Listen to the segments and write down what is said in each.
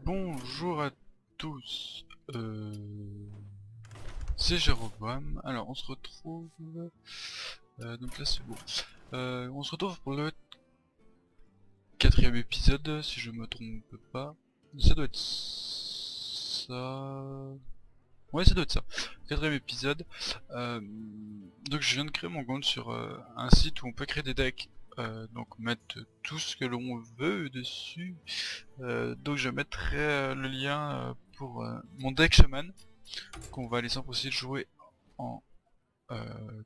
Bonjour à tous, c'est Jéroboam. Alors on se retrouve, donc là c'est bon. On se retrouve pour le quatrième épisode, si je me trompe pas. Ça doit être ça. Ouais, ça doit être ça. Quatrième épisode. Donc je viens de créer mon compte sur un site où on peut créer des decks. Donc mettre tout ce que l'on veut dessus. Donc je mettrai le lien pour mon deck shaman qu'on va laisser possible de jouer en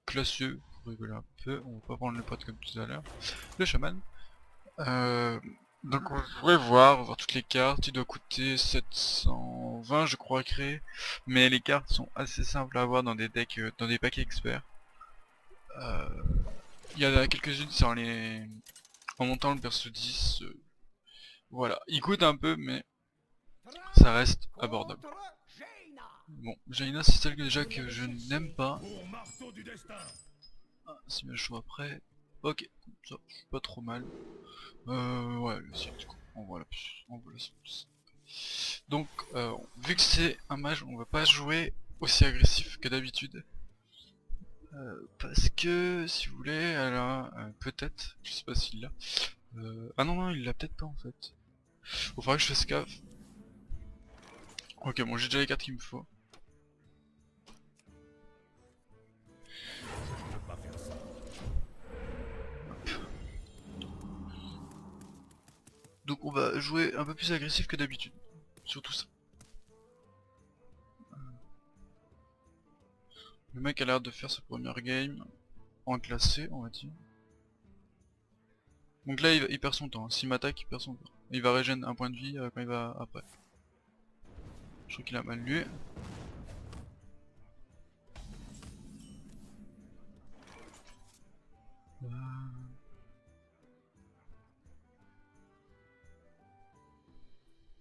classieux pour rigoler un peu. On va pas prendre le pote comme tout à l'heure. Le shaman. Donc on pourrait voir toutes les cartes. Il doit coûter 720 je crois à créer, mais les cartes sont assez simples à avoir dans des decks, dans des paquets experts. Il y en a quelques-unes c'est en montant le perso 10. Voilà, il coûte un peu mais ça reste abordable. Bon, Jaina c'est celle que déjà que je n'aime pas. Ah, si bien chaud après. Ok, ça, je suis pas trop mal. Ouais, le site, quoi. On voit la plus. Donc, vu que c'est un mage, on va pas jouer aussi agressif que d'habitude. Parce que, si vous voulez, elle a, peut-être, je sais pas s'il l'a. Ah non, non, il l'a peut-être pas en fait. Faut faudra que je fasse gaffe. Ok, bon, j'ai déjà les cartes qu'il me faut. Donc on va jouer un peu plus agressif que d'habitude. Surtout ça. Le mec a l'air de faire sa première game en classé, on va dire. Donc là il perd son temps, s'il m'attaque il perd son temps. Il va régénérer un point de vie quand il va après. Je crois qu'il a mal lu.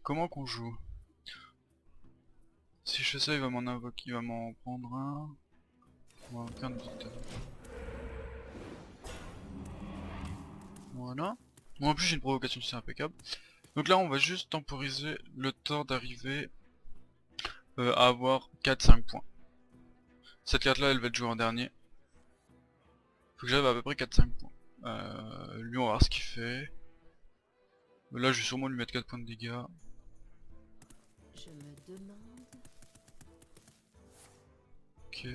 Comment qu'on joue? Si je fais ça il va m'en invoquer, il va m'en prendre un. On va invoquer un auditeur. Voilà. Bon en plus j'ai une provocation, c'est impeccable. Donc là on va juste temporiser le temps d'arriver à avoir 4-5 points. Cette carte là elle va être jouée en dernier. Faut que j'arrive à peu près 4-5 points. Lui on va voir ce qu'il fait. Là je vais sûrement lui mettre 4 points de dégâts. Je me demande. Ok.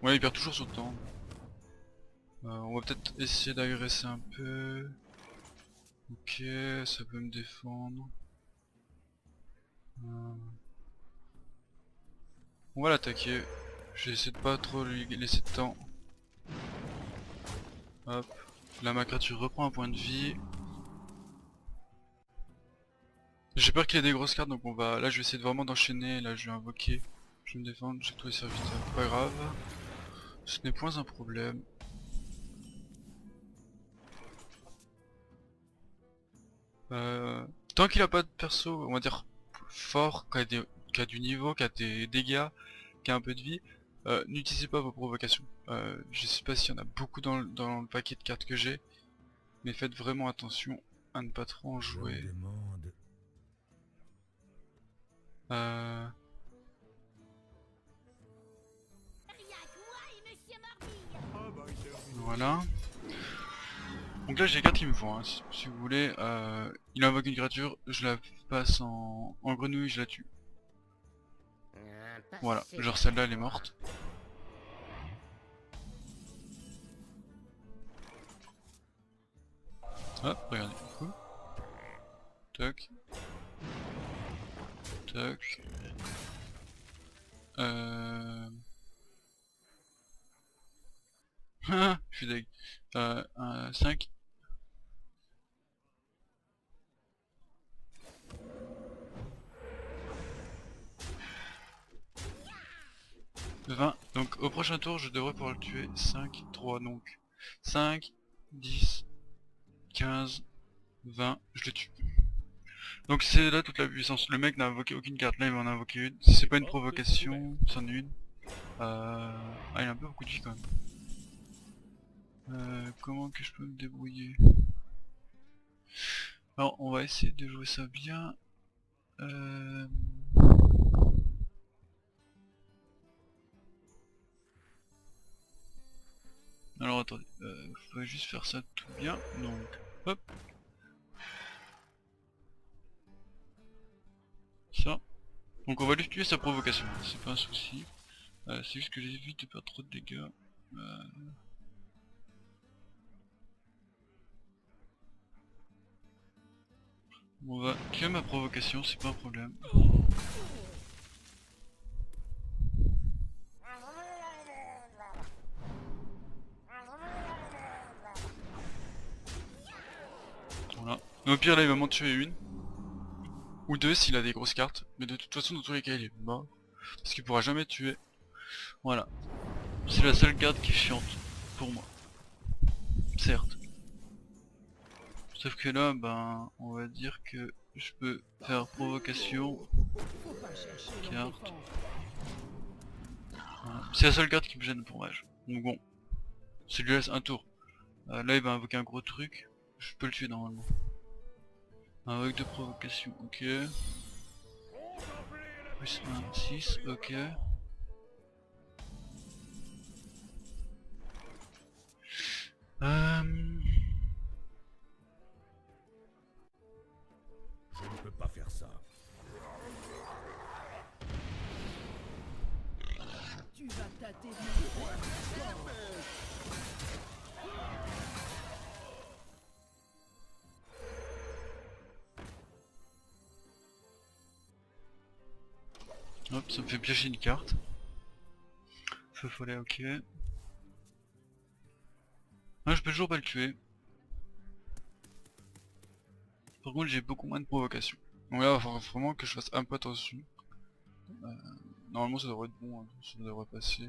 Ouais il perd toujours son temps. On va peut-être essayer d'agresser un peu. Ok, ça peut me défendre. On va l'attaquer. Je vais essayer de pas trop lui laisser de temps. Hop. Là ma créature reprend un point de vie. J'ai peur qu'il y ait des grosses cartes donc on va. Là je vais essayer de vraiment d'enchaîner. Là je vais invoquer. Je vais me défendre, j'ai tous les serviteurs. Pas grave. Ce n'est point un problème. Tant qu'il a pas de perso, on va dire fort, qui a du niveau, qui a des dégâts, qui a un peu de vie, n'utilisez pas vos provocations. Je sais pas s'il y en a beaucoup dans le paquet de cartes que j'ai, mais faites vraiment attention à ne pas trop en jouer. Euh, voilà. Donc là j'ai les cartes qu'il me faut, hein. Si vous voulez. Il invoque une créature, je la passe en grenouille, je la tue. Voilà, genre celle-là elle est morte. Hop, regardez, du coup. Toc. Toc. Je suis deg. 5. 20. Donc au prochain tour je devrais pouvoir le tuer. 5, 3 donc. 5, 10, 15, 20, je le tue. Donc c'est là toute la puissance. Le mec n'a invoqué aucune carte, là il va en invoquer une. Si c'est pas une provocation, c'en est une. Ah il a un peu beaucoup de vie quand même. Comment que je peux me débrouiller? Alors on va essayer de jouer ça bien. Alors attendez, faut juste faire ça tout bien, donc hop. Ça. Donc on va lui tuer sa provocation, c'est pas un souci. C'est juste que j'évite de faire trop de dégâts. On va tuer ma provocation, c'est pas un problème. Voilà. Mais au pire là il va m'en tuer une. Ou deux s'il a des grosses cartes. Mais de toute façon dans tous les cas il est mort. Parce qu'il pourra jamais tuer. Voilà. C'est la seule carte qui est chiante. Pour moi. Certes. Sauf que là, ben, on va dire que je peux faire provocation. Carte. Voilà. C'est la seule carte qui me gêne pour mage. Donc bon. Ça lui laisse un tour. Là il va invoquer un gros truc. Je peux le tuer normalement. Avec 2 provocations, ok. Plus 1, 6, ok. Je ne peux pas faire ça. Tu vas tâter. Hop, ça me fait piocher une carte. Feu follet, ok. Ah, je peux toujours pas le tuer. Par contre, j'ai beaucoup moins de provocation. Donc là, il va falloir vraiment que je fasse un peu attention. Normalement, ça devrait être bon, hein, ça devrait passer.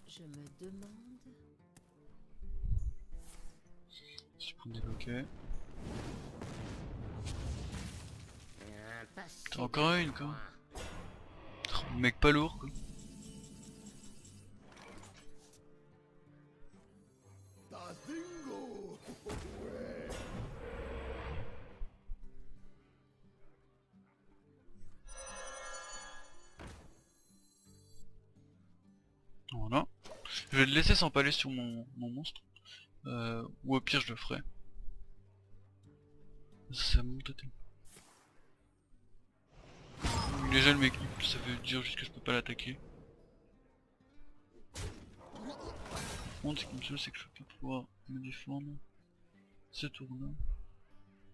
Je me demande. Si pour débloquer. T'as encore une quoi. Oh, mec pas lourd quoi. Voilà. Je vais le laisser s'empaler sur mon monstre. Ou au pire je le ferai. Ça monte totem. Déjà le mec ça veut dire juste que je peux pas l'attaquer. Par contre ce qui me saoule c'est que je vais pas pouvoir me défendre. Ce tour-là.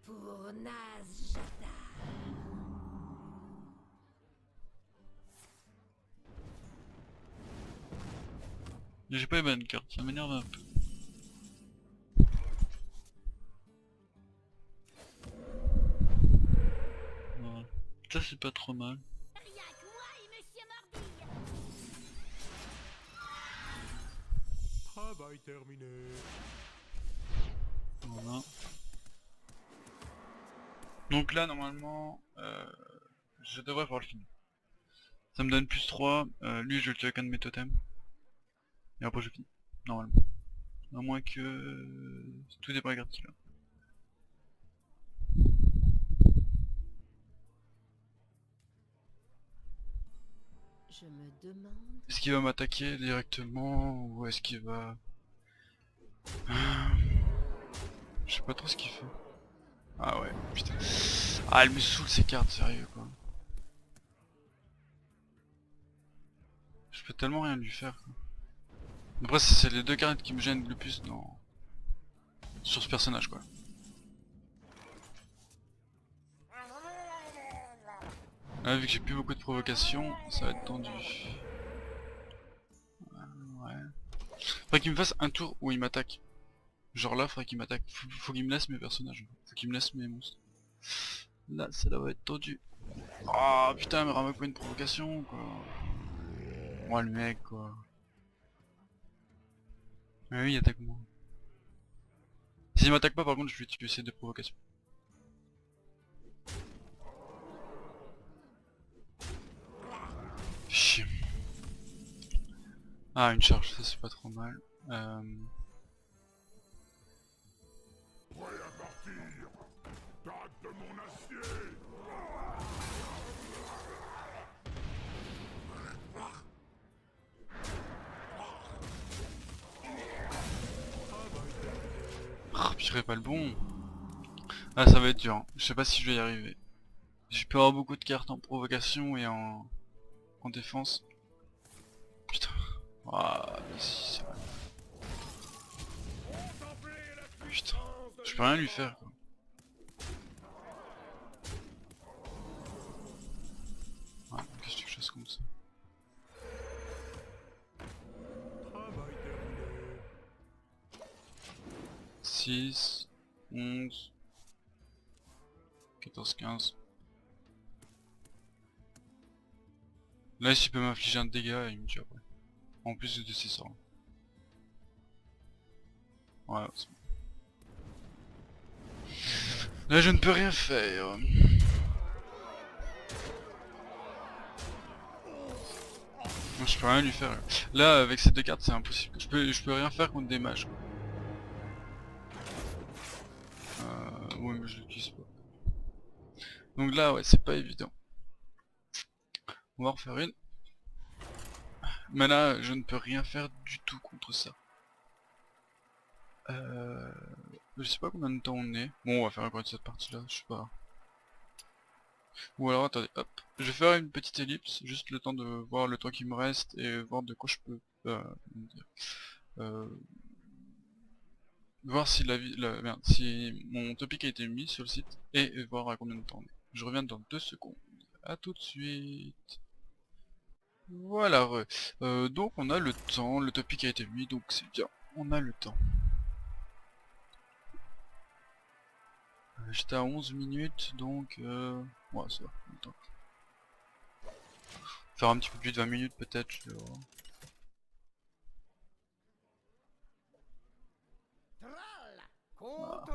Pour Nazjata. J'ai pas les bonnes cartes, ça m'énerve un peu. Voilà. Ça c'est pas trop mal. Travail terminé. Voilà. Donc là normalement je devrais pouvoir le finir. Ça me donne plus 3, lui je le tue avec un de mes totems. Et après je finis, normalement. À moins que tout dépend des cartes qu'il a. Je me demande. Est-ce qu'il va m'attaquer directement ou est-ce qu'il va... Je sais pas trop ce qu'il fait. Ah ouais, putain. Ah elle me saoule ces cartes, sérieux quoi. Je peux tellement rien lui faire quoi. Après c'est les deux cartes qui me gênent le plus dans... sur ce personnage quoi. Là vu que j'ai plus beaucoup de provocation, ça va être tendu. Ouais. Faudrait qu'il me fasse un tour où il m'attaque. Genre là faudrait qu'il m'attaque. Faut qu'il me laisse mes personnages. Faut qu'il me laisse mes monstres. Là ça va être tendu. Ah oh, putain mais ramène pas une provocation quoi. Moi le mec quoi. Ah oui attaque-moi. S'il m'attaque pas par contre je vais tuer ces deux provocations. Chier. Ah une charge, ça c'est pas trop mal. Prêt à partir. Date de mon acier. Ah, purée, pas le bon. Ah, ça va être dur, hein. Je sais pas si je vais y arriver. Je peux avoir beaucoup de cartes en provocation et en défense. Putain. Ah, si, ça va. Putain. Je peux rien lui faire, quoi. Ouais, qu'est-ce que tu fasses comme ça? Travail terminé. 6, 11, 14, 15. Là, s'il peut m'infliger un dégât, il me tue après. En plus de ses sorts. Ouais, c'est bon. Là, je ne peux rien faire. Non, je peux rien lui faire. Là, avec ces deux cartes, c'est impossible. Je peux rien faire contre des mages, quoi. Ouais, mais je l'utilise pas. Donc là, ouais, c'est pas évident. On va en refaire une. Mais là, je ne peux rien faire du tout contre ça. Je sais pas combien de temps on est. Bon, on va faire encore cette partie-là, je sais pas. Ou alors, attendez, hop. Je vais faire une petite ellipse, juste le temps de voir le temps qui me reste et voir de quoi je peux... comment dire, euh, voir si merde, si mon topic a été mis sur le site et voir à combien de temps on est. Je reviens dans 2 secondes. A tout de suite. Voilà, donc on a le temps, le topic a été mis, donc c'est bien, on a le temps. J'étais à 11 minutes, donc ouais, ça va, le temps. Faire un petit peu plus de 20 minutes peut-être, je vais voir. Voilà.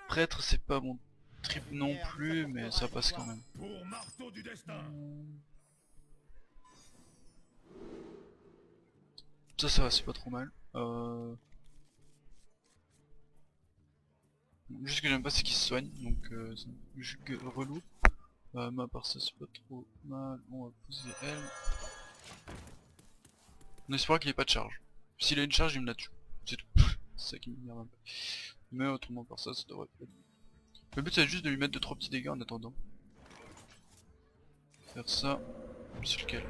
Prêtre, c'est pas mon trip non plus, mais ça passe quand même. Pour marteau du destin. Ça va, c'est pas trop mal. Juste que j'aime pas c'est qu'il se soigne, donc c'est juste relou. Mais à part ça, c'est pas trop mal. On va poser elle. On espère qu'il ait pas de charge. S'il a une charge, il me la tue. C'est tout. C'est ça qui m'énerve un peu. Mais autrement, par ça, ça devrait être... Le but, c'est juste de lui mettre 2-3 petits dégâts en attendant. Faire ça. C'est lequel?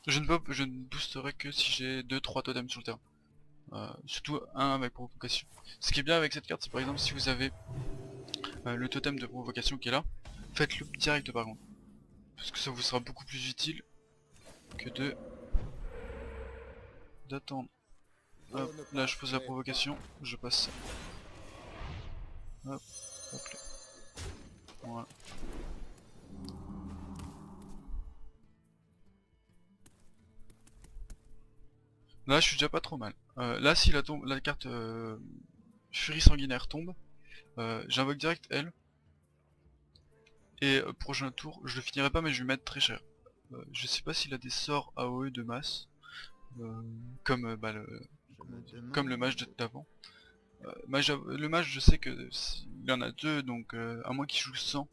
Je ne boosterai que si j'ai 2-3 totems sur le terrain. Surtout un avec provocation. Ce qui est bien avec cette carte, c'est par exemple si vous avez le totem de provocation qui est là, faites-le direct par contre. Parce que ça vous sera beaucoup plus utile que d'attendre. Hop, là je pose la provocation, je passe ça. Hop, hop là. Voilà. Là je suis déjà pas trop mal. Là si la carte Furie sanguinaire tombe, j'invoque direct elle. Et prochain tour, je le finirai pas mais je vais mettre très cher. Je sais pas s'il a des sorts AOE de masse, comme comme le mage d'avant. Le mage je sais que il en a deux, donc à moins qu'il joue 100.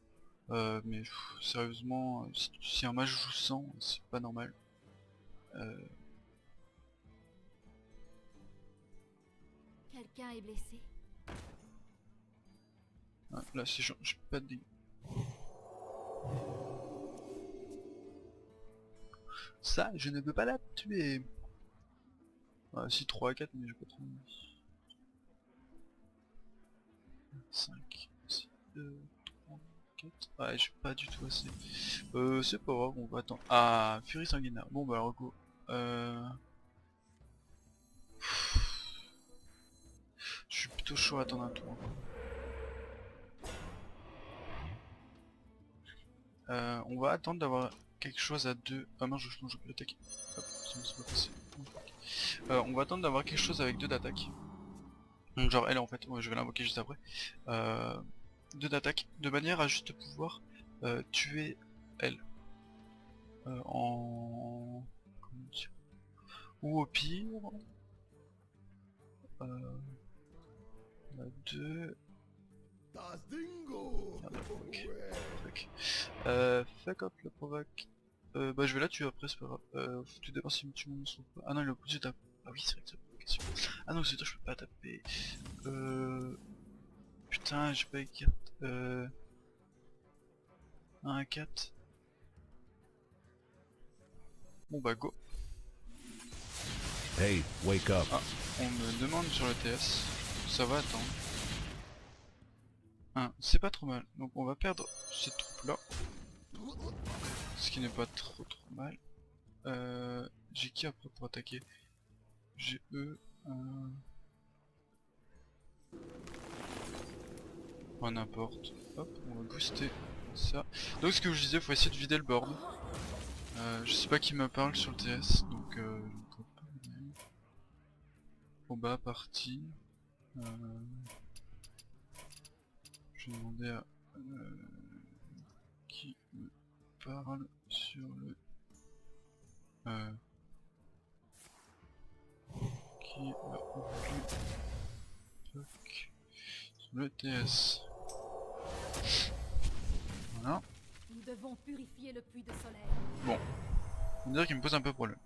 Mais sérieusement, si un mage joue 100, c'est pas normal. Quelqu'un est blessé. Là c'est chiant, j'ai pas de dégâts. Ça, je ne peux pas la tuer. Si 3 à 4, mais j'ai pas trop mis. 5, 6, 2, 3, 4. Ouais, j'ai pas du tout assez. C'est pas grave, on va attendre. Ah, Furie sanguinaire. Bon bah alors go. Je suis plutôt chaud à attendre un tour. On va attendre d'avoir quelque chose à 2. Ah mince, je peux attaquer. Hop, c'est pas passé. On va attendre d'avoir quelque chose avec 2 d'attaque. Donc genre elle en fait, ouais, je vais l'invoquer juste après. 2 d'attaque, de manière à juste pouvoir tuer elle. Comment dire, Ou au pire... on a 2... Das Dingo. Merde, provoque. Ouais. Fuck. Fuck up le provoque. Bah je vais la tuer après, c'est pas grave. Faut tout d'abord s'il me tue mon monstre ou pas. Ah non, il est obligé de taper. Ah oui, c'est vrai que c'est la provocation. Ah non, c'est toi, je peux pas taper. Putain, j'ai pas les cartes. 1 à 4. Bon bah go. Hey, wake up. Ah, on me demande sur le TS. Ça va attendre. C'est pas trop mal. Donc on va perdre cette troupe là. Ce qui n'est pas trop mal. J'ai qui après pour attaquer? J'ai eux. Oh, n'importe. Hop, on va booster ça. Donc ce que je disais, faut essayer de vider le board. Je sais pas qui me parle sur le TS, donc je ne peux pas le dire. Combat partie. Je vais demander à qui me parle sur le qui a oublié sur le TS. Voilà. Nous devons purifier le puits de soleil. Bon, on dirait qu'il me pose un peu problème.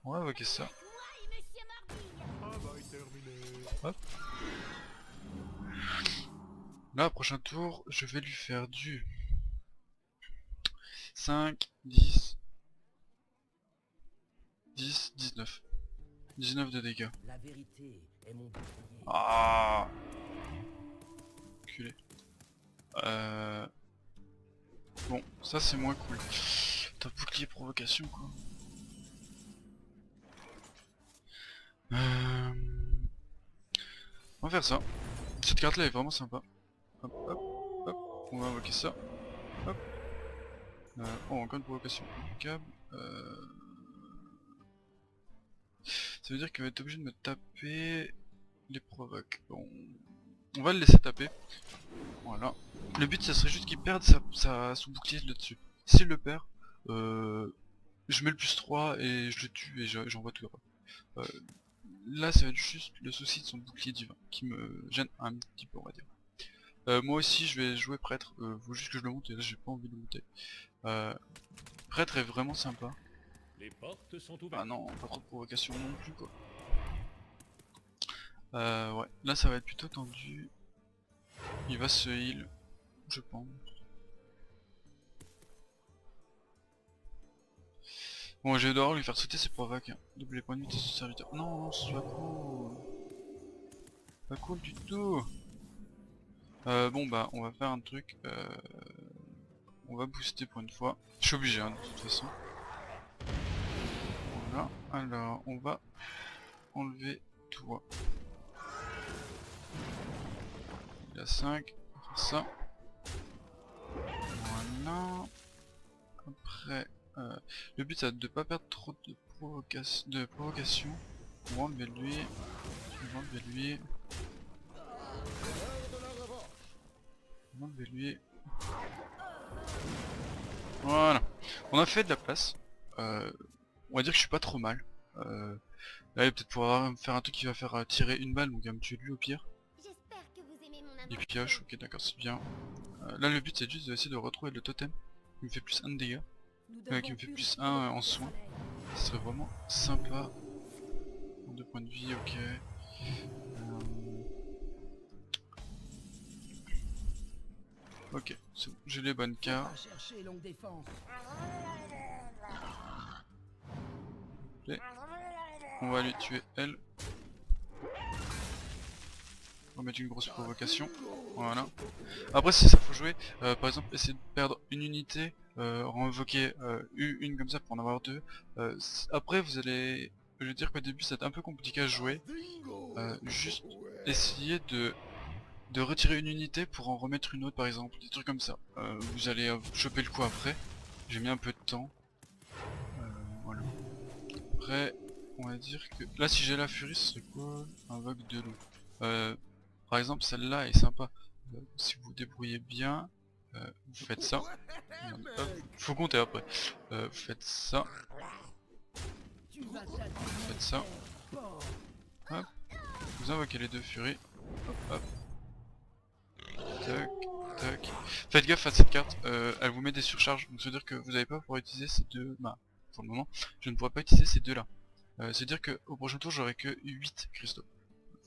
On va invoquer ça. Travail terminé. Hop. Là, prochain tour, je vais lui faire du 5, 10, 10, 19. 19 de dégâts. La vérité est mon bouclier. Ah, culé. Bon, ça c'est moins cool. T'as bouclier provocation quoi. On va faire ça. Cette carte là est vraiment sympa. Hop, hop, hop. On va invoquer ça. Hop. Oh, encore une provocation impeccable. Ça veut dire qu'il va être obligé de me taper les provoques. Bon, on va le laisser taper. Voilà. Le but ça serait juste qu'il perde son bouclier là-dessus. S'il le perd, je mets le plus 3 et je le tue et j'envoie tout droit. Là ça va être juste le souci de son bouclier divin qui me gêne un petit peu on va dire. Moi aussi je vais jouer prêtre, faut juste que je le monte et là j'ai pas envie de le monter. Prêtre est vraiment sympa. Les portes sont ouvertes. Ah non, pas trop de provocation non plus quoi. Ouais, là ça va être plutôt tendu. Il va se heal, je pense. Bon, je vais devoir lui faire sauter ses provoques. Hein. Doubler les points de vie de son serviteur. Non, c'est pas cool. Pas cool du tout. Bon bah, on va faire un truc. On va booster pour une fois. Je suis obligé hein, de toute façon. Voilà. Alors, on va enlever toi. Il a 5. On va faire ça. Voilà. Après, le but c'est de pas perdre trop de provocation. On va enlever lui. On va enlever lui. On va enlever lui. Voilà. On a fait de la place. On va dire que je suis pas trop mal. Là, il va peut-être pouvoir faire un truc qui va faire tirer une balle, donc il va me tuer lui au pire. J'espère que vous aimez mon Il pioche, ok d'accord c'est bien. Là le but c'est juste d'essayer de retrouver le totem qui me fait plus 1 de dégâts. Qui me fait plus 1 en soin. Ce serait vraiment sympa. 2 points de vie, ok. Ok, c'est bon, j'ai les bonnes cartes. Chercher longue défense. On va aller tuer elle. On va mettre une grosse provocation. Voilà. Après si ça faut jouer, par exemple essayer de perdre une unité, renvoquer une comme ça pour en avoir deux. Après vous allez... Je veux dire qu'au début c'est un peu compliqué à jouer. Juste essayer de retirer une unité pour en remettre une autre par exemple, des trucs comme ça. Vous allez choper le coup après. J'ai mis un peu de temps. Voilà. Après, on va dire que... Là si j'ai la furie, ce serait quoi? Invoque de l'eau. Par exemple celle-là est sympa. Si vous vous débrouillez bien, Vous faites ça. Merde, hop, faut compter après. Vous faites ça. Tu vas Vous faites ça. Hop. Vous invoquez les 2 furies. Hop, hop. Tac, tac. Faites gaffe à cette carte, elle vous met des surcharges. Donc ça veut dire que vous n'allez pas pouvoir utiliser ces deux... Bah, pour le moment, je ne pourrai pas utiliser ces deux là. C'est-à-dire qu'au prochain tour, j'aurai que 8 cristaux.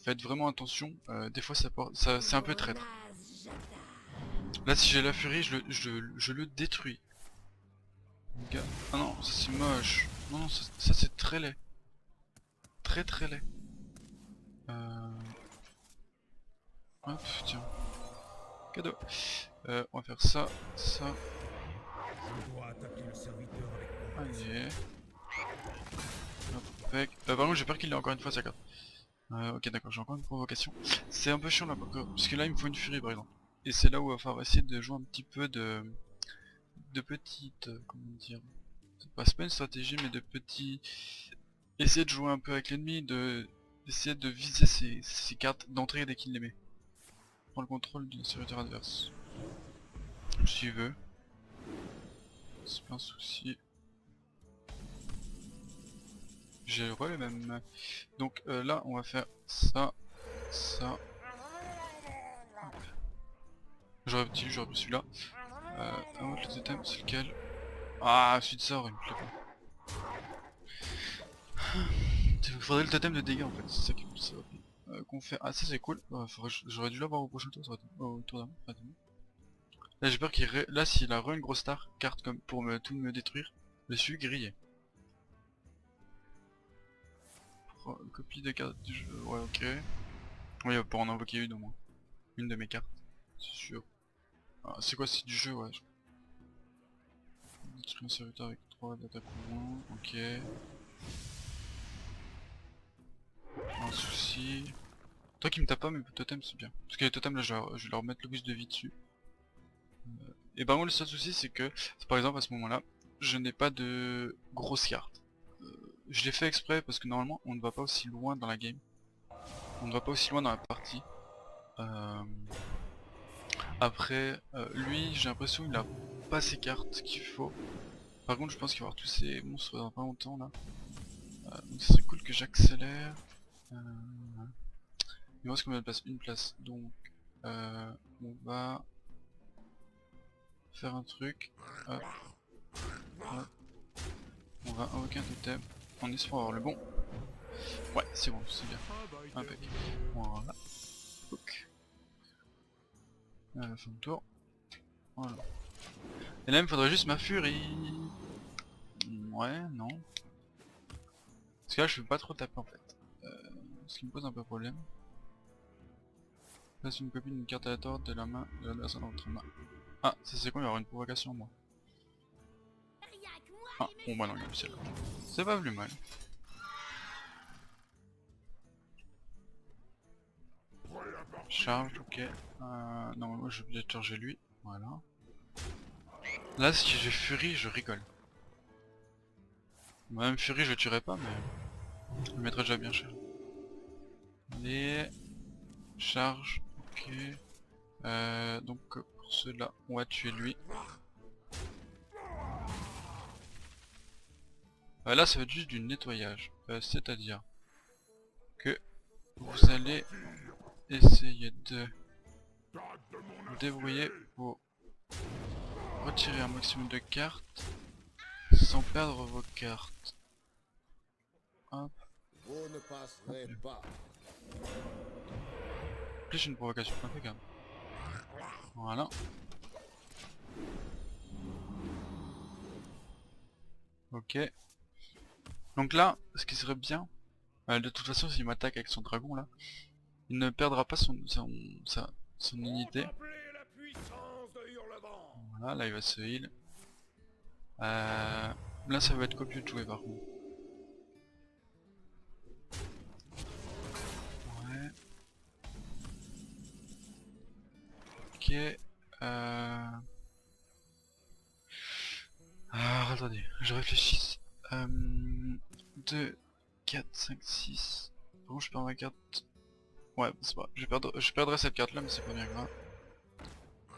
Faites vraiment attention, des fois ça c'est un peu traître. Là si j'ai la furie, je le détruis. Les gars. Ah non, ça c'est moche. Non, non, ça c'est très laid. Très très laid. Hop, tiens. Cadeau. On va faire ça, ça. Je dois attaquer le serviteur avec mon Allez. Hop, avec. Par contre j'ai peur qu'il ait encore une fois sa carte. Ok d'accord, j'ai encore une provocation. C'est un peu chiant là, parce que là il me faut une furie par exemple. Et c'est là où il va falloir essayer de jouer un petit peu de petites... comment dire... C'est pas une stratégie mais de petits... Essayer de jouer un peu avec l'ennemi, essayer de viser ses cartes d'entrée dès qu'il les met. Prends le contrôle du serviteur adverse. S'il veut. C'est pas un souci. J'ai le relais même. Donc là on va faire ça, ça. J'aurais pu celui-là. Le totem c'est lequel? Ah celui de ça il me plaît pas. Il faudrait le totem de dégâts en fait, c'est ça qui me qu'on fait. Ah ça c'est cool, j'aurais dû l'avoir au prochain tour, au tour d'avant. Là j'ai peur qu'il là s'il a une grosse star, carte comme pour tout me détruire, je suis grillé. Copie de carte du jeu, ouais ok. Oui pour en invoquer une au moins. Une de mes cartes, c'est sûr. Ah, c'est quoi, c'est du jeu ouais. Détruire un serviteur avec 3 d'attaque au moins, ok. Pas un souci. Toi qui me tape pas mes totems c'est bien. Parce que les totems là je vais leur mettre le boost de vie dessus. Et par contre le seul souci c'est que, par exemple à ce moment là, je n'ai pas de grosses cartes. Je l'ai fait exprès parce que normalement on ne va pas aussi loin dans la game. On ne va pas aussi loin dans la partie. Après, lui j'ai l'impression qu'il a pas ses cartes qu'il faut. Par contre je pense qu'il va y avoir tous ces monstres dans pas longtemps là. Donc ce serait cool que j'accélère. Il me reste combien de place? Une place. Donc on va faire un truc. Hop. Hop. On va invoquer un totem en espérant avoir le bon. Ouais, c'est bon, c'est bien. Impec. Voilà. Ok. À la fin de tour. Voilà. Et là il me faudrait juste ma furie. Ouais, non. Parce que là je peux pas trop taper en fait. Ce qui me pose un peu problème. Place une copie d'une carte aléatoire de la main de l'adversaire dans votre main. Ah, ça c'est con, il y aura une provocation moi. Ah, bon bah non, il y a le ciel. C'est pas plus mal. Charge, ok. Non, moi je vais peut-être charger lui. Voilà. Là, si j'ai Fury, je rigole. Même Fury, je le tuerai pas, mais je le mettrai déjà bien cher. Allez. Charge, ok. Donc, pour cela, on va tuer lui. Là, ça va être juste du nettoyage. C'est-à-dire que vous allez essayer de vous débrouiller pour retirer un maximum de cartes sans perdre vos cartes. Hop. Vous ne passerez pas. Plus une provocation impeccable. Voilà. Ok. Donc là, ce qui serait bien, de toute façon s'il m'attaque avec son dragon là, il ne perdra pas son unité. Voilà, là il va se heal. Là ça va être copieux de jouer par contre. Ouais. Ok. Alors attendez, je réfléchis. 2, 4, 5, 6. Bon, je perds ma carte. Ouais, c'est pas. Je perdrai cette carte là, mais c'est pas bien grave.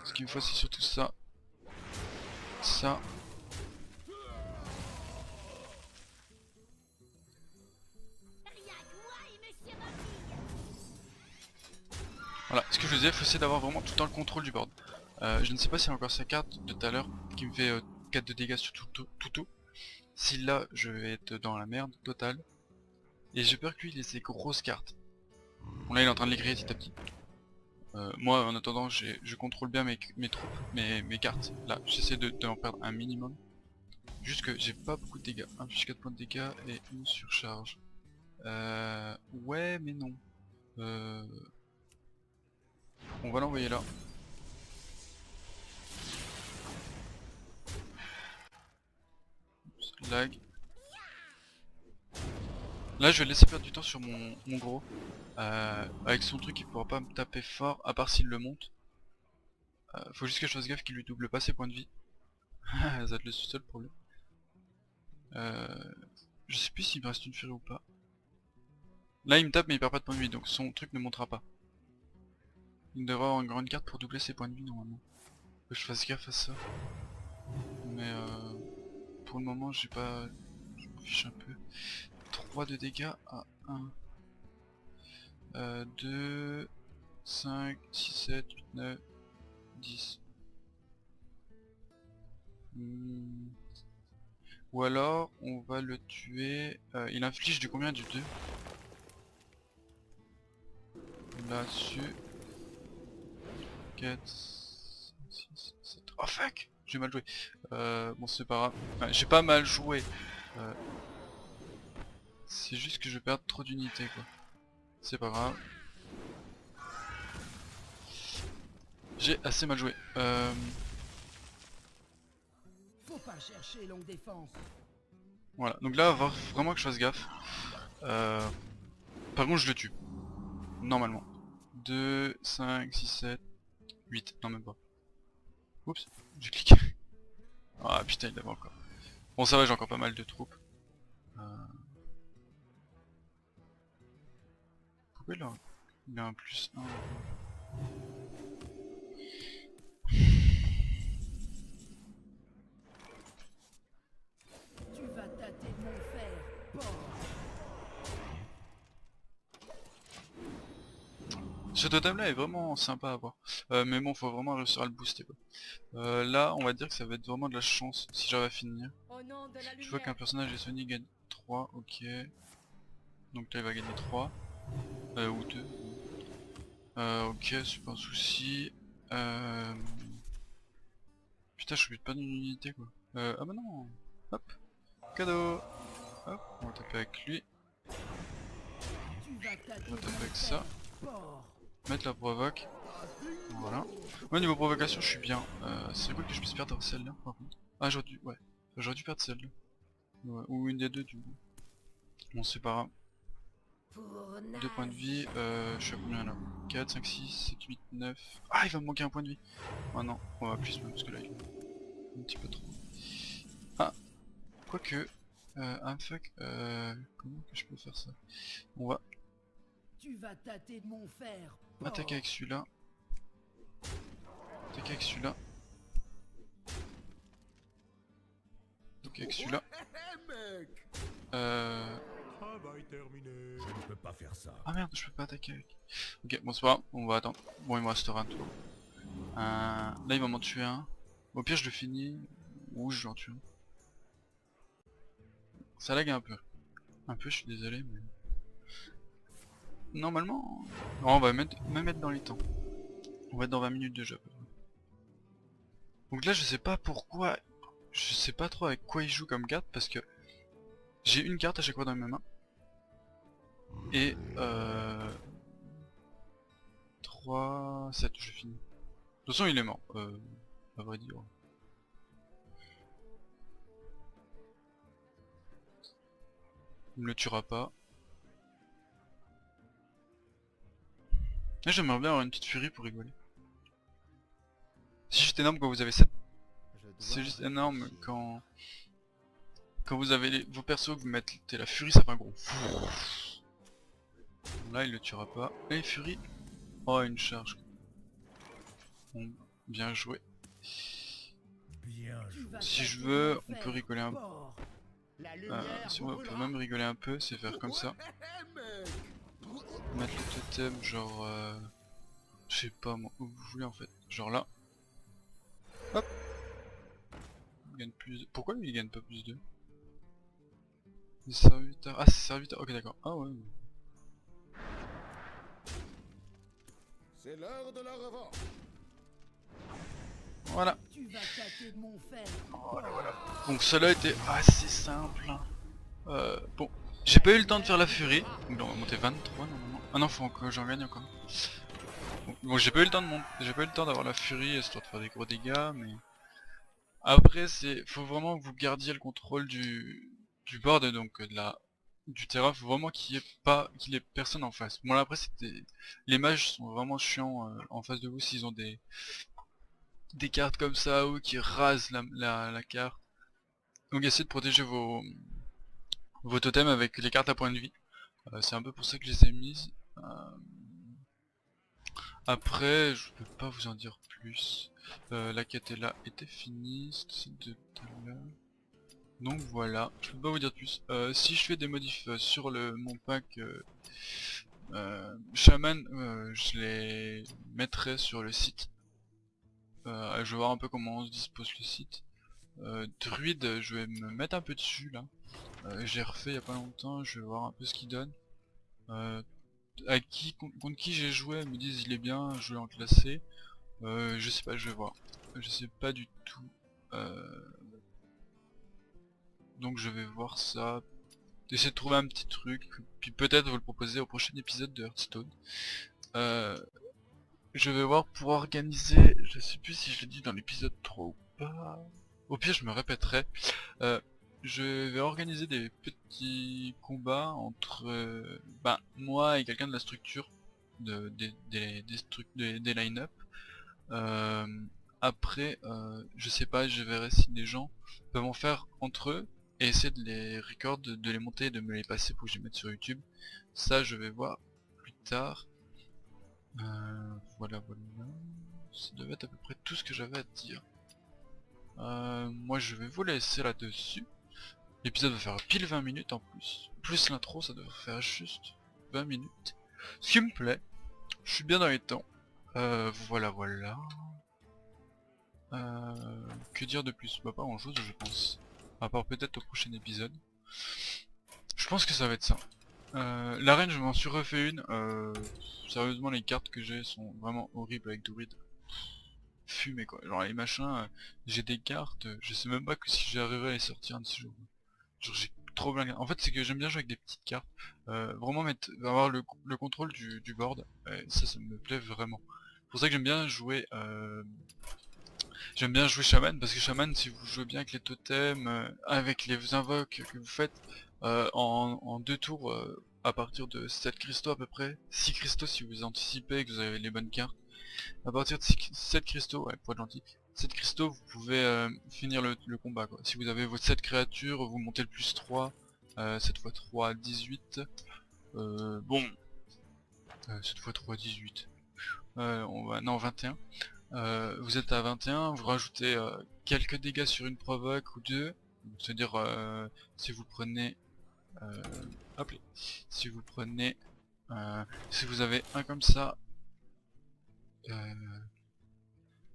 Ce qu'il me faut c'est surtout ça. Ça. Voilà, ce que je disais, il faut essayer d'avoir vraiment tout le temps le contrôle du board. Je ne sais pas s'il y a encore sa carte de tout à l'heure qui me fait 4 de dégâts sur tout. Si là, je vais être dans la merde totale. Et j'ai peur que lui il ait ses grosses cartes. Bon là il est en train de les griller petit à petit. Moi en attendant je contrôle bien mes troupes, mes cartes. Là j'essaie de en perdre un minimum. Juste que j'ai pas beaucoup de dégâts. 1 plus 4 points de dégâts et une surcharge. Ouais mais non. On va l'envoyer là. Oups, lag. Là je vais laisser perdre du temps sur mon gros. Avec son truc il pourra pas me taper fort à part s'il le monte. Faut juste que je fasse gaffe qu'il lui double pas ses points de vie. Ça va être le seul problème. Je sais plus s'il me reste une furie ou pas. Là il me tape mais il perd pas de points de vie donc son truc ne montera pas. Il devrait avoir une grande carte pour doubler ses points de vie normalement. Faut que je fasse gaffe à ça. Mais pour le moment j'ai pas... Je m'en fiche un peu. 3 de dégâts à 1. 2, 5, 6, 7, 8, 9, 10. Ou alors on va le tuer. Il inflige du combien? Du 2. Là-dessus. 4, 5, 6, 7. Oh fuck! J'ai mal joué. Bon c'est pas grave. Enfin, j'ai pas mal joué. C'est juste que je perds trop d'unités quoi. C'est pas grave. J'ai assez mal joué. Faut pas chercher longue défense. Voilà, donc là, il va vraiment que je fasse gaffe. Par contre, je le tue. Normalement. 2, 5, 6, 7, 8. Non, même pas. Oups, j'ai cliqué. Ah putain, il avait encore. Bon, ça va, j'ai encore pas mal de troupes. Pourquoi il a un plus 1? Tu vas tâter de mon fer, porc. Ce totem là est vraiment sympa à voir. Mais bon, faut vraiment réussir à le booster quoi. Là, on va dire que ça va être vraiment de la chance si j'arrive à finir. Au nom de la Je vois qu'un lumière. personnage et Sony gagne 3, ok. Donc là il va gagner 3. Ou 2. Ok, c'est pas un souci. Putain, je suis pas d'une unité quoi. Ah bah non. Hop. Cadeau. Hop, on va taper avec lui. Tu vas tâter On va de taper mon avec fer, ça. porc. Mettre la provoque. Voilà. Moi niveau provocation je suis bien. C'est cool que je puisse perdre celle-là par contre. Ah j'aurais dû, ouais. J'aurais dû perdre celle-là. Ouais, ou une des deux du coup. Bon c'est pas grave. 2 points de vie, je suis à combien là? 4, 5, 6, 7, 8, 9... Ah il va me manquer un point de vie. Ah non, on va plus même parce que là il est un petit peu trop. Ah, quoique... ah fuck, comment que je peux faire ça? On va Tu vas tâter de mon fer, porc. attaquer avec celui-là. Attaquer avec celui-là. Donc avec celui-là. Travail terminé. Je ne peux pas faire ça. Ah merde, je peux pas attaquer avec. Ok, bon c'est pas grave, on va attendre. Bon il me restera un tour. Là il va m'en tuer un. Au pire je le finis, ou je l'en tue un. Ça lag un peu. Un peu, je suis désolé mais... Normalement... Non, on va même mettre dans les temps. On va être dans 20 minutes de jeu à peu près. Donc là je sais pas pourquoi... Je sais pas trop avec quoi il joue comme carte parce que... J'ai une carte à chaque fois dans mes mains. Et 3, 7, je finis. De toute façon il est mort, à vrai dire. Il me le tuera pas. Là j'aimerais bien avoir une petite furie pour rigoler. C'est juste énorme quand vous avez 7. C'est juste énorme quand vous avez vos persos que vous mettez la furie, ça fait un gros. Là il le tuera pas. Et furie. Oh une charge. Bon. Bien joué. Bien Tu joué. vas Si je tâter veux, de on mon peut fer, rigoler un peu. porc. Si on peut même rigoler un peu, c'est faire comme ça. Mettre le totem genre... je sais pas moi, où vous voulez en fait. Genre là. Hop. Il gagne plus... Pourquoi lui il gagne pas plus 2? Les serviteurs... Ah c'est serviteur, ok d'accord. Ah ouais. C'est l'heure de la revanche. Voilà. Tu vas tâter de mon fer, porc. Donc cela était assez simple. Bon. J'ai pas eu le temps de faire la furie. Donc là on va monter 23 normalement. Ah non faut que j'en gagne encore. Bon j'ai pas eu le temps de monter. J'ai pas eu le temps d'avoir la furie histoire de faire des gros dégâts mais... Après faut vraiment que vous gardiez le contrôle du board et donc du terrain, faut vraiment qu'il y ait personne en face. Bon là après les mages sont vraiment chiants en face de vous s'ils ont des cartes comme ça ou qui rasent la carte. Donc essayez de protéger vos totems avec les cartes à point de vie. C'est un peu pour ça que je les ai mises. Après, je peux pas vous en dire plus. La quête est là était finie, c'était celle de tout à l'heure. Donc voilà, je peux pas vous dire plus. Si je fais des modifs sur mon pack Shaman, je les mettrai sur le site. Je vais voir un peu comment on se dispose le site. Druide, je vais me mettre un peu dessus là. J'ai refait il y a pas longtemps, je vais voir un peu ce qu'il donne. Contre qui j'ai joué, ils me disent il est bien, je vais en classer. Je sais pas, je vais voir. Je sais pas du tout. Donc je vais voir ça. Essayer de trouver un petit truc, puis peut-être vous le proposer au prochain épisode de Hearthstone. Je vais voir pour organiser, je sais plus si je l'ai dit dans l'épisode 3 ou pas. Au pire je me répéterai. Je vais organiser des petits combats entre moi et quelqu'un de la structure des line-up. Après, je sais pas, je verrai si des gens peuvent en faire entre eux et essayer de les record, de les monter et de me les passer pour que je les mette sur YouTube. Ça, je vais voir plus tard. Voilà. Ça devait être à peu près tout ce que j'avais à dire. Moi, je vais vous laisser là-dessus. L'épisode va faire pile 20 minutes en plus. Plus l'intro, ça devrait faire juste 20 minutes. Ce qui me plaît. Je suis bien dans les temps. Voilà. Que dire de plus? Bah pas grand chose je pense. À part peut-être au prochain épisode. Je pense que ça va être ça. L'arène je m'en suis refait une. Sérieusement les cartes que j'ai sont vraiment horribles avec Druid. Fumé quoi. Genre les machins, j'ai des cartes, je sais même pas que si j'arriverai à les sortir un de ces jours. Genre j'ai trop bien. En fait c'est que j'aime bien jouer avec des petites cartes. Vraiment avoir le contrôle du board. Ça me plaît vraiment. C'est pour ça que j'aime bien jouer Shaman, parce que Shaman, si vous jouez bien avec les totems, avec les invoques que vous faites en 2 tours, à partir de 7 cristaux à peu près, 6 cristaux si vous anticipez et que vous avez les bonnes cartes, à partir de 7 cristaux, ouais, pour être gentil, 7 cristaux vous pouvez finir le combat quoi. Si vous avez vos 7 créatures, vous montez le plus 3, 7 x 3, 18, bon, 7 x 3, 18, non 21. Vous êtes à 21, vous rajoutez quelques dégâts sur une provoque ou deux, c'est-à-dire si vous prenez, hop là, si vous prenez, si vous avez un comme ça,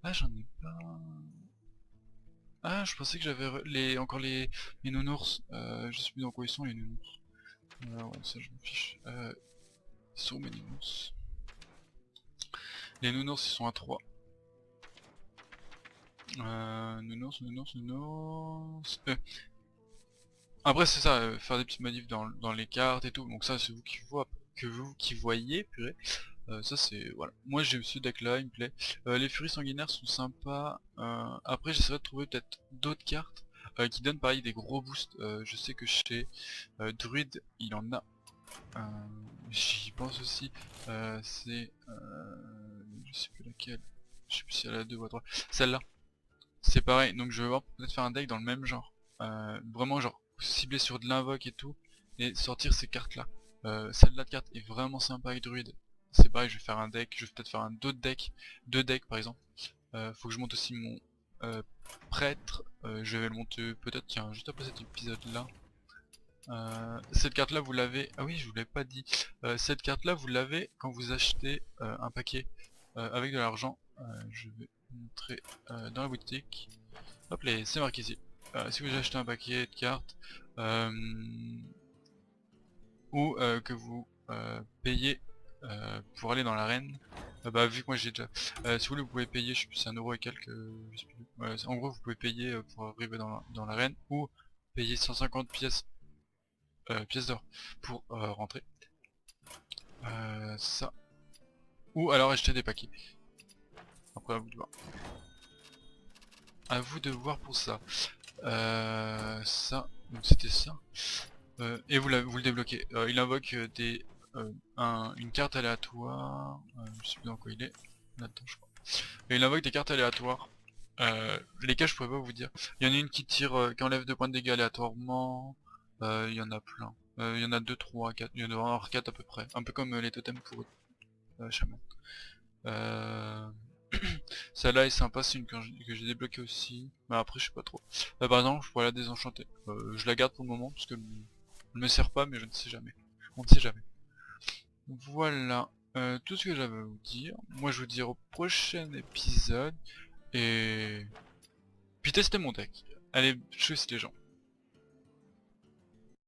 ah j'en ai pas, ah je pensais que j'avais encore les nounours, je sais plus dans quoi ils sont les nounours, ouais ça je me fiche, ils sont où mes nounours? Les nounours ils sont à 3. Nounours. Après c'est ça, faire des petites modifs dans les cartes et tout, donc ça c'est vous qui voyez, purée. Ça c'est, voilà. Moi j'ai ce deck là, il me plaît. Les furies sanguinaires sont sympas. Après j'essaierai de trouver peut-être d'autres cartes qui donnent pareil des gros boosts. Je sais que chez Druid il en a. J'y pense aussi. C'est... je sais plus laquelle. Je sais plus si elle a 2 ou 3. Celle-là. C'est pareil, donc je vais voir peut-être faire un deck dans le même genre. Vraiment genre cibler sur de l'invoque et tout, et sortir ces cartes là. Celle-là de carte est vraiment sympa avec Druid. C'est pareil, je vais faire un deck, je vais peut-être faire un autre deck, 2 decks par exemple. faut que je monte aussi mon prêtre. Je vais le monter peut-être, tiens, juste après cet épisode là. Cette carte là vous l'avez, ah oui je vous l'avais pas dit, cette carte là vous l'avez quand vous achetez un paquet avec de l'argent. Je vais vous montrer dans la boutique. Hop là, c'est marqué ici. Si vous achetez un paquet de cartes ou que vous payez pour aller dans l'arène, bah vu que moi j'ai déjà, si vous voulez vous pouvez payer, je sais plus c'est 1 euro et quelques, je sais plus. En gros vous pouvez payer pour arriver dans l'arène, ou payer 150 pièces d'or pour rentrer. Ça. Ou alors acheter des paquets. Après à vous de voir. À vous de voir pour ça. Ça. Donc c'était ça. Et vous le débloquez. Il invoque une carte aléatoire. Je sais plus dans quoi il est. Là-dedans je crois. Et il invoque des cartes aléatoires. Lesquelles je pourrais pas vous dire. Il y en a une qui tire, qui enlève 2 points de dégâts aléatoirement. Il y en a plein. Il y en a 2, 3, 4. Il y en a avoir 4 à peu près. Un peu comme les totems pour chaman. Celle-là est sympa, c'est une que j'ai débloquée aussi. Mais après je sais pas trop. Par exemple je pourrais la désenchanter. Je la garde pour le moment parce que elle me sert pas, mais je ne sais jamais. On ne sait jamais. Voilà tout ce que j'avais à vous dire. Moi je vous dis au prochain épisode. Et puis testez mon deck. Allez, tchuss les gens.